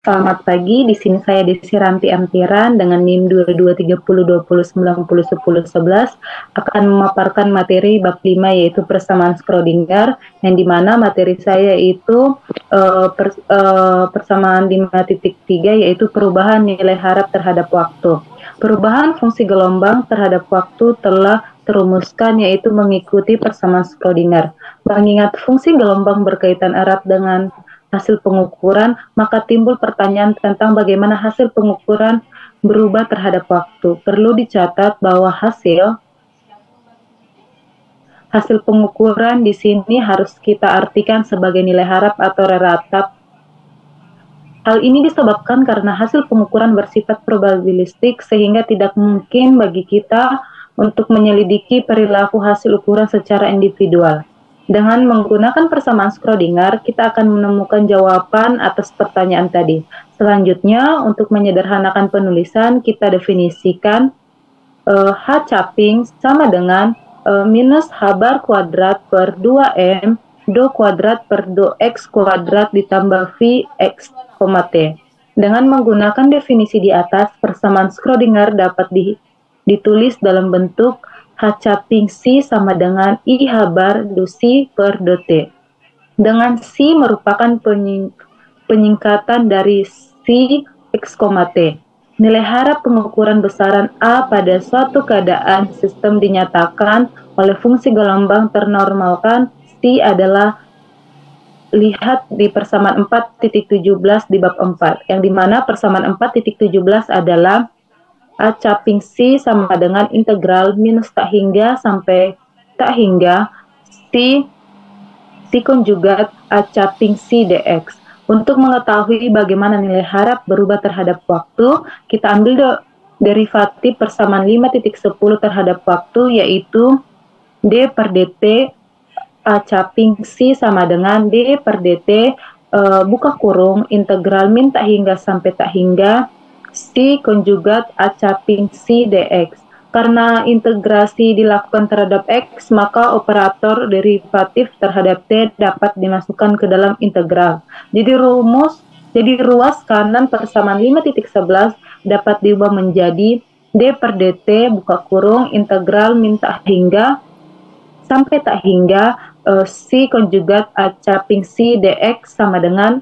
Selamat pagi, di sini saya Desi Ranti Amtiran dengan NIM 223020901011 akan memaparkan materi bab 5 yaitu persamaan Schrödinger, yang dimana materi saya itu persamaan 5.3 yaitu perubahan nilai harap terhadap waktu. Perubahan fungsi gelombang terhadap waktu telah terumuskan yaitu mengikuti persamaan Schrödinger. Mengingat fungsi gelombang berkaitan erat dengan hasil pengukuran, maka timbul pertanyaan tentang bagaimana hasil pengukuran berubah terhadap waktu. Perlu dicatat bahwa hasil pengukuran di sini harus kita artikan sebagai nilai harap atau relatif. Hal ini disebabkan karena hasil pengukuran bersifat probabilistik sehingga tidak mungkin bagi kita untuk menyelidiki perilaku hasil ukuran secara individual. Dengan menggunakan persamaan Schrödinger, kita akan menemukan jawaban atas pertanyaan tadi. Selanjutnya, untuk menyederhanakan penulisan, kita definisikan H capping sama dengan minus H bar kuadrat per 2M do kuadrat per do X kuadrat ditambah V X, T. Dengan menggunakan definisi di atas, persamaan Schrödinger dapat ditulis dalam bentuk H capping C sama dengan IH bar do C per do T. Dengan C merupakan penyingkatan dari C X, T. Nilai harap pengukuran besaran A pada suatu keadaan sistem dinyatakan oleh fungsi gelombang ternormalkan. C adalah lihat di persamaan 4.17 di bab 4, yang dimana persamaan 4.17 adalah A capping C sama dengan integral minus tak hingga sampai tak hingga C konjugat A capping C dx. Untuk mengetahui bagaimana nilai harap berubah terhadap waktu, kita ambil derivatif persamaan 5.10 terhadap waktu, yaitu D per dt A capping C sama dengan D per dt buka kurung integral min tak hingga sampai tak hingga C konjugat A capping C dx. Karena integrasi dilakukan terhadap X, maka operator derivatif terhadap T dapat dimasukkan ke dalam integral. Jadi ruas kanan persamaan 5.11 dapat diubah menjadi D per dt buka kurung integral min tak hingga sampai tak hingga C konjugat A capping C dx sama dengan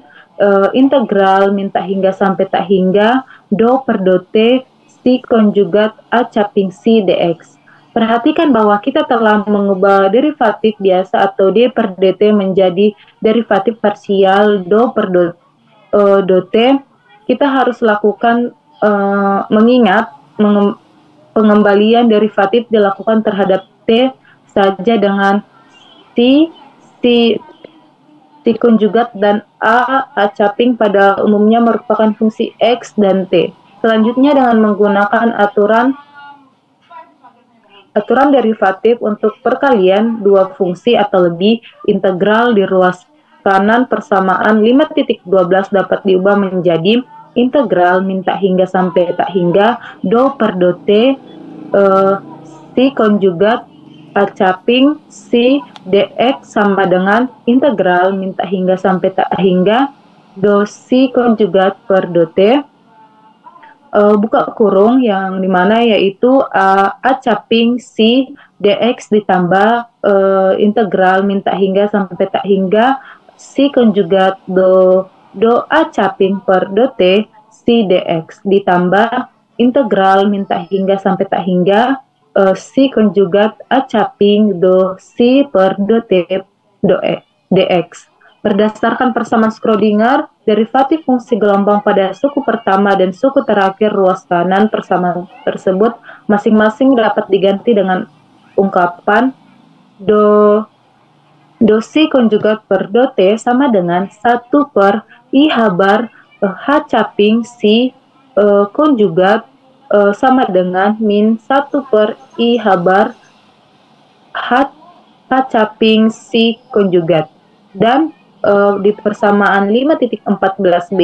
integral min tak hingga sampai tak hingga do per do T C konjugat A capping C dx. Perhatikan bahwa kita telah mengubah derivatif biasa atau D per dt menjadi derivatif parsial do per do T. Kita harus lakukan mengingat pengembalian derivatif dilakukan terhadap T saja dengan C konjugat dan A capping pada umumnya merupakan fungsi X dan T. Selanjutnya dengan menggunakan aturan derivatif untuk perkalian dua fungsi atau lebih, integral di ruas kanan persamaan 5.12 dapat diubah menjadi integral min tak hingga sampai tak hingga do per do T C konjugat A capping C dx sama dengan integral min tak hingga sampai tak hingga do C konjugat per do T buka kurung, yang dimana yaitu A capping C dx ditambah integral min tak hingga sampai tak hingga C konjugat do A capping per do T C dx ditambah integral min tak hingga sampai tak hingga C konjugat A capping do C per do T dx. Berdasarkan persamaan Schrödinger, derivatif fungsi gelombang pada suku pertama dan suku terakhir ruas kanan persamaan tersebut masing-masing dapat diganti dengan ungkapan do C konjugat per do T sama dengan 1 per IH bar H capping C konjugat sama dengan min 1 per IH bar H capping C konjugat. Dan di persamaan 5.14b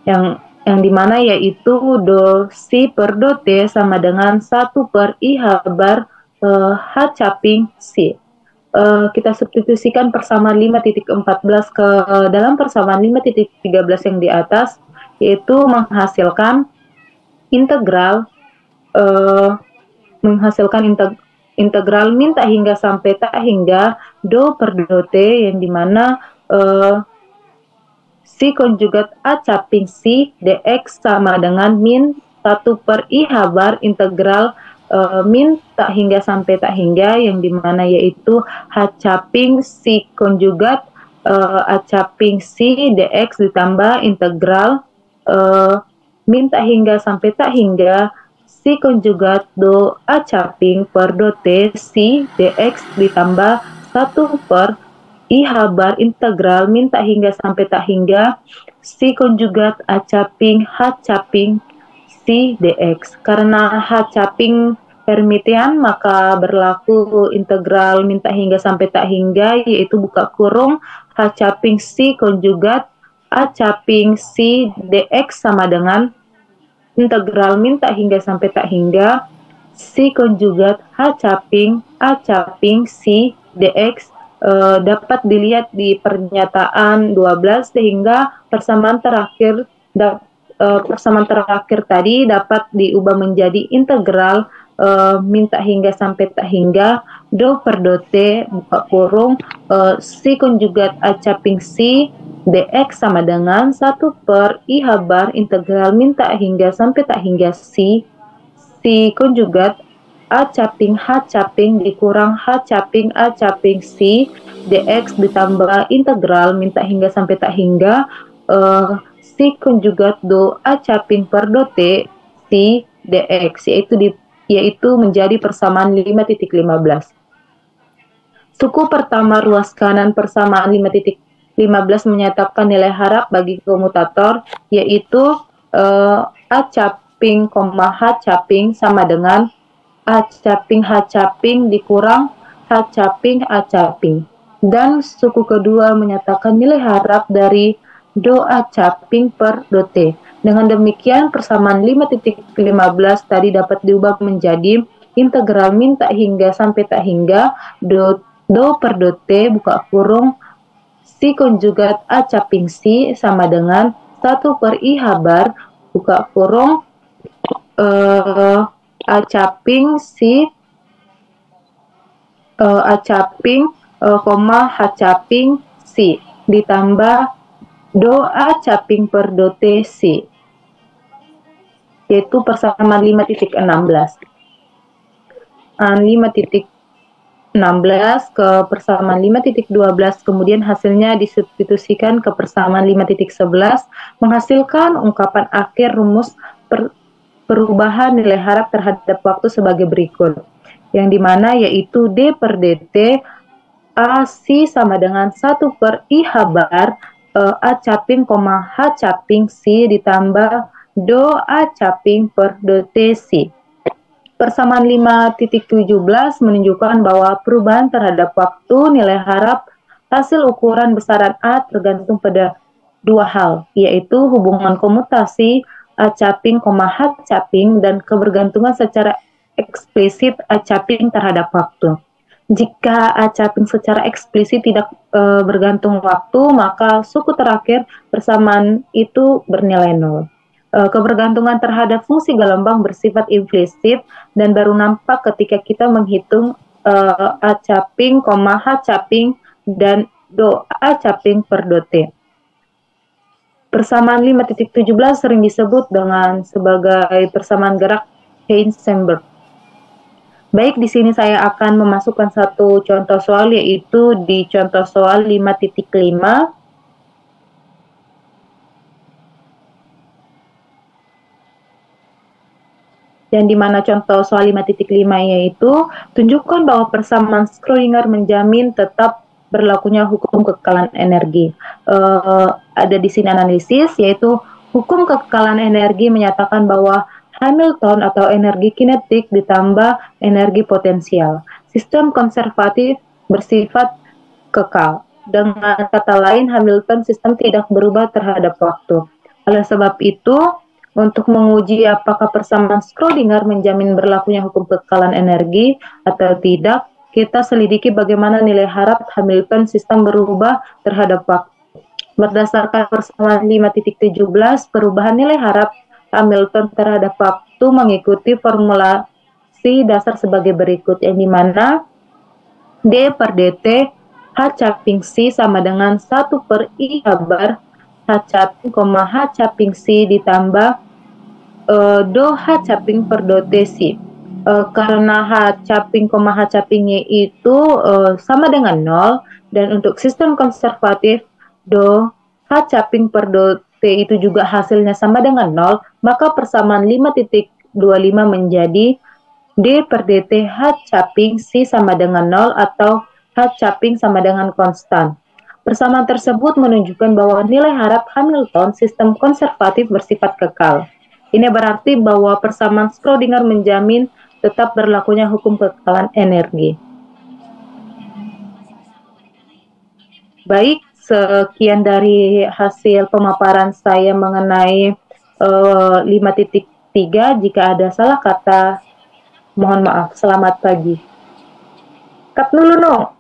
yang dimana yaitu do C per do T sama dengan 1 per IH bar H capping C. Kita substitusikan persamaan 5.14 ke dalam persamaan 5.13 yang di atas, yaitu menghasilkan integral integral min tak hingga sampai tak hingga do per do t, yang dimana si konjugat A caping si dx sama dengan min 1 per I habar integral min tak hingga sampai tak hingga, yang dimana yaitu H caping si konjugat A caping si dx ditambah integral min tak hingga sampai tak hingga si konjugat do A caping per do T si dx ditambah 1 per I habar integral min tak hingga sampai tak hingga si konjugat A caping H caping si dx. Karena H caping Hermitian, maka berlaku integral min tak hingga sampai tak hingga, yaitu buka kurung H caping si konjugat A caping si dx sama dengan integral min tak hingga sampai tak hingga si konjugat H caping A caping si dx. Dapat dilihat di pernyataan 12, sehingga persamaan terakhir tadi dapat diubah menjadi integral min tak hingga sampai tak hingga do per do t buka kurung si konjugat A caping si dx sama dengan 1 per I habar integral min tak hingga sampai tak hingga si konjugat A caping H caping dikurang H caping A caping si dx ditambah integral min tak hingga sampai tak hingga si konjugat do A caping per do t si dx, yaitu menjadi persamaan 5.15. Suku pertama ruas kanan persamaan 5.15 menyatakan nilai harap bagi komutator, yaitu A caping, H caping sama dengan A caping H caping dikurang H caping A caping. Dan suku kedua menyatakan nilai harap dari do A caping per do T. Dengan demikian persamaan 5.15 tadi dapat diubah menjadi integral min tak hingga sampai tak hingga do per do T buka kurung si konjugat A caping si sama dengan 1 per I habar buka kurung A caping si A caping, H caping si ditambah do A caping per do T si, yaitu persamaan 5.16. 5.16 ke persamaan 5.12, kemudian hasilnya disubstitusikan ke persamaan 5.11, menghasilkan ungkapan akhir rumus perubahan nilai harap terhadap waktu sebagai berikut, yang dimana yaitu D per DT AC sama dengan 1 per I habar A caping, H caping si ditambah do A caping per do T si. Persamaan 5.17 menunjukkan bahwa perubahan terhadap waktu nilai harap hasil ukuran besaran A tergantung pada dua hal, yaitu hubungan komutasi A caping, H caping dan kebergantungan secara eksplisit A caping terhadap waktu. Jika A caping secara eksplisit tidak bergantung waktu, maka suku terakhir persamaan itu bernilai 0. Kebergantungan terhadap fungsi gelembang bersifat implisit dan baru nampak ketika kita menghitung A caping, H caping dan do A caping per do T. Persamaan 5.17 sering disebut dengan sebagai persamaan gerak Heisenberg. Baik, di sini saya akan memasukkan satu contoh soal, yaitu di contoh soal 5.5. Dan di mana contoh soal 5.5 yaitu tunjukkan bahwa persamaan Schrödinger menjamin tetap berlakunya hukum kekekalan energi. Ada di sini analisis, yaitu hukum kekekalan energi menyatakan bahwa Hamilton atau energi kinetik ditambah energi potensial. Sistem konservatif bersifat kekal. Dengan kata lain, Hamilton sistem tidak berubah terhadap waktu. Oleh sebab itu, untuk menguji apakah persamaan Schrödinger menjamin berlakunya hukum kekekalan energi atau tidak, kita selidiki bagaimana nilai harap Hamilton sistem berubah terhadap waktu. Berdasarkan persamaan 5.17, perubahan nilai harap Hamilton terhadap waktu mengikuti formulasi dasar sebagai berikut, yang dimana D per dt H caping C sama dengan 1 per I kabar H caping, H caping C ditambah do H caping per do T C. Karena H caping, H capingnya itu sama dengan 0, dan untuk sistem konservatif do H caping per do T itu juga hasilnya sama dengan 0, maka persamaan 5.25 menjadi D per dt H caping C sama dengan 0 atau H caping sama dengan konstan. Persamaan tersebut menunjukkan bahwa nilai harap Hamilton sistem konservatif bersifat kekal. Ini berarti bahwa persamaan Schrödinger menjamin tetap berlakunya hukum kekekalan energi. Baik, sekian dari hasil pemaparan saya mengenai 5.3. Jika ada salah kata, mohon maaf. Selamat pagi. Kat dulu, no.